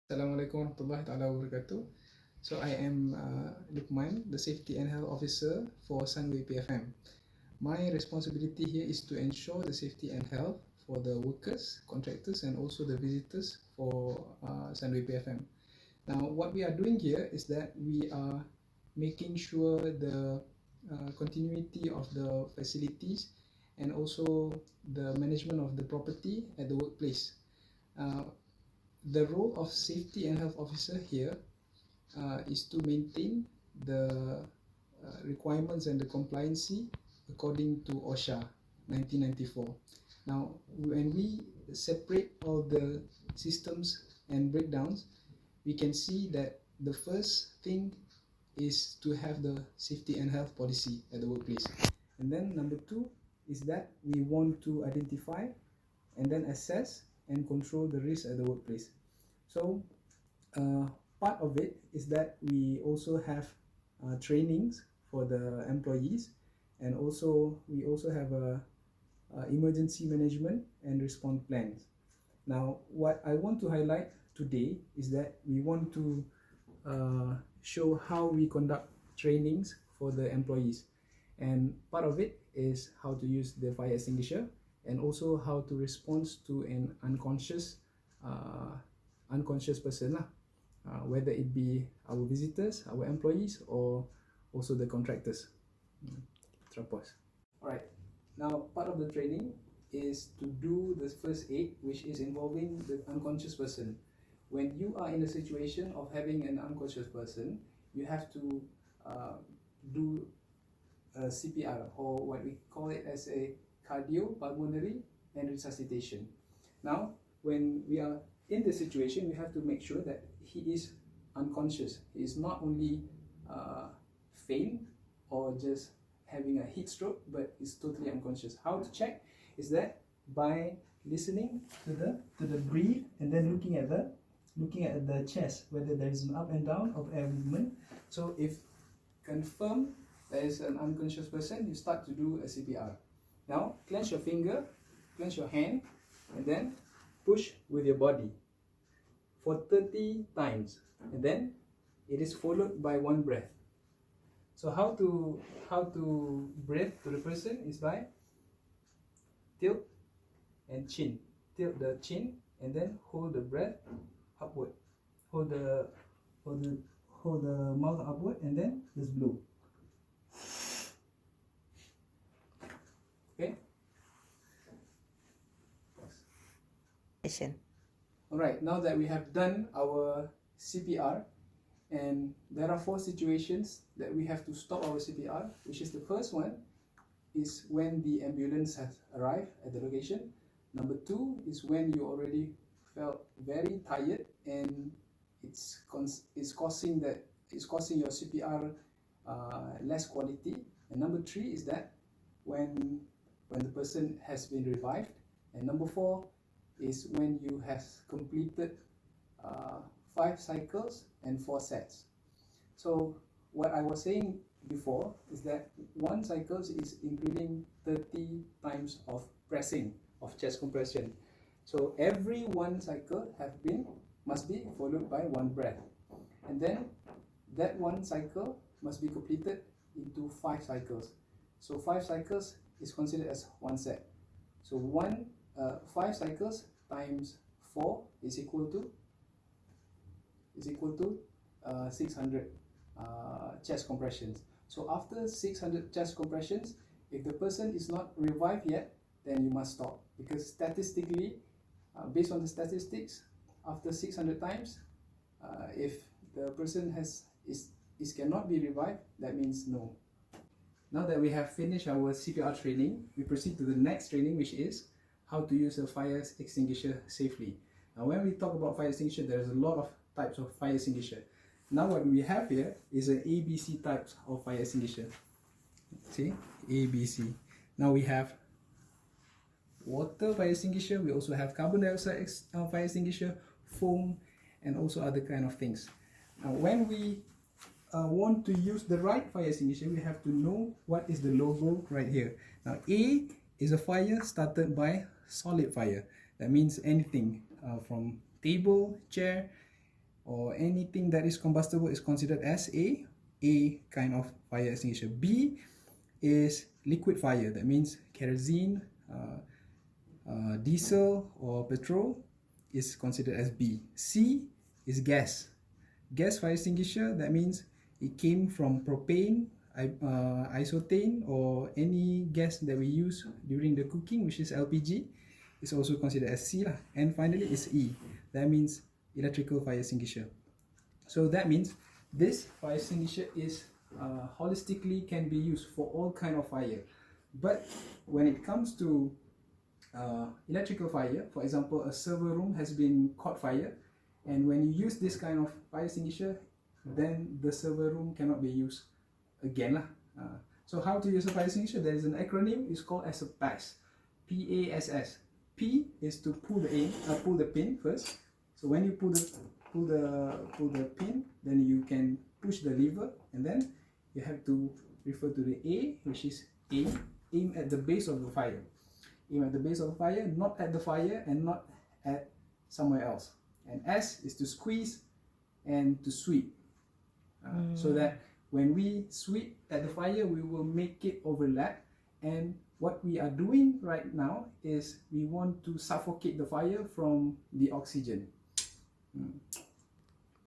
Assalamualaikum warahmatullahi taala wabarakatuh. So I am Lukman, the Safety and Health Officer for Sunway PFM. My responsibility here is to ensure the safety and health for the workers, contractors, and also the visitors for Sunway PFM. Now, what we are doing here is that we are making sure the continuity of the facilities and also the management of the property at the workplace. The role of safety and health officer here is to maintain the requirements and the compliancy according to OSHA 1994. Now, when we separate all the systems and breakdowns, we can see that the first thing is to have the safety and health policy at the workplace. And then number two is that we want to identify and then assess and control the risk at the workplace. So part of it is that we also have trainings for the employees, and also we also have a emergency management and response plans. Now, what I want to highlight today is that we want to show how we conduct trainings for the employees, and part of it is how to use the fire extinguisher and also how to respond to an unconscious person, whether it be our visitors, our employees, or also the contractors. Alright, now part of the training is to do the first aid, which is involving the unconscious person. When you are in a situation of having an unconscious person, you have to do a CPR, or what we call it as a cardiopulmonary and resuscitation. Now, when we are in the situation, we have to make sure that he is unconscious. He is not only faint or just having a heat stroke, but is totally unconscious. How to check is that by listening to the breathe, and then looking at the chest, whether there is an up and down of air movement. So if confirmed there is an unconscious person, you start to do a CPR. Now clench your finger, clench your hand, and then push with your body for 30 times, and then it is followed by one breath. So how to breathe to the person is by tilt and chin. Tilt the chin and then hold the breath upward. Hold the mouth upward and then just blow. Okay? Alright, now that we have done our CPR, and there are 4 situations that we have to stop our CPR, which is the first one is when the ambulance has arrived at the location. Number 2 is when you already felt very tired and it's causing your CPR less quality. And number 3 is that when the person has been revived. And number 4 is when you have completed 5 cycles and 4 sets. So what I was saying before is that 1 cycle is including 30 times of pressing, of chest compression. So every 1 cycle must be followed by 1 breath, and then that 1 cycle must be completed into 5 cycles. So 5 cycles is considered as 1 set. So 5 cycles times 4 is equal to 600 chest compressions. So after 600 chest compressions, if the person is not revived yet, then you must stop, because statistically, based on the statistics, after 600 times, if the person cannot be revived, that means no. Now that we have finished our CPR training, we proceed to the next training, which is how to use a fire extinguisher safely. Now, when we talk about fire extinguisher, there's a lot of types of fire extinguisher. Now what we have here is an ABC types of fire extinguisher. See, ABC. Now we have water fire extinguisher, we also have carbon dioxide fire extinguisher, foam, and also other kind of things. Now when we want to use the right fire extinguisher, we have to know what is the logo right here. Now A is a fire started by solid fire. That means anything from table, chair, or anything that is combustible is considered as a kind of fire extinguisher. B is liquid fire. That means kerosene, diesel or petrol is considered as B. C is gas. Gas fire extinguisher, that means it came from propane, isotane, or any gas that we use during the cooking, which is LPG, is also considered as C lah. And finally is E. That means electrical fire extinguisher. So that means this fire extinguisher is holistically can be used for all kind of fire. But when it comes to electrical fire, for example, a server room has been caught fire, and when you use this kind of fire extinguisher, then the server room cannot be used again lah. So how to use a fire extinguisher? There is an acronym. It's called as a PASS. PASS. P is to pull the pin first. So when you pull the pin, then you can push the lever, and then you have to refer to the A, which is aim at the base of the fire. Aim at the base of the fire, not at the fire and not at somewhere else. And S is to squeeze and to sweep, so that when we sweep at the fire, we will make it overlap. And what we are doing right now is we want to suffocate the fire from the oxygen.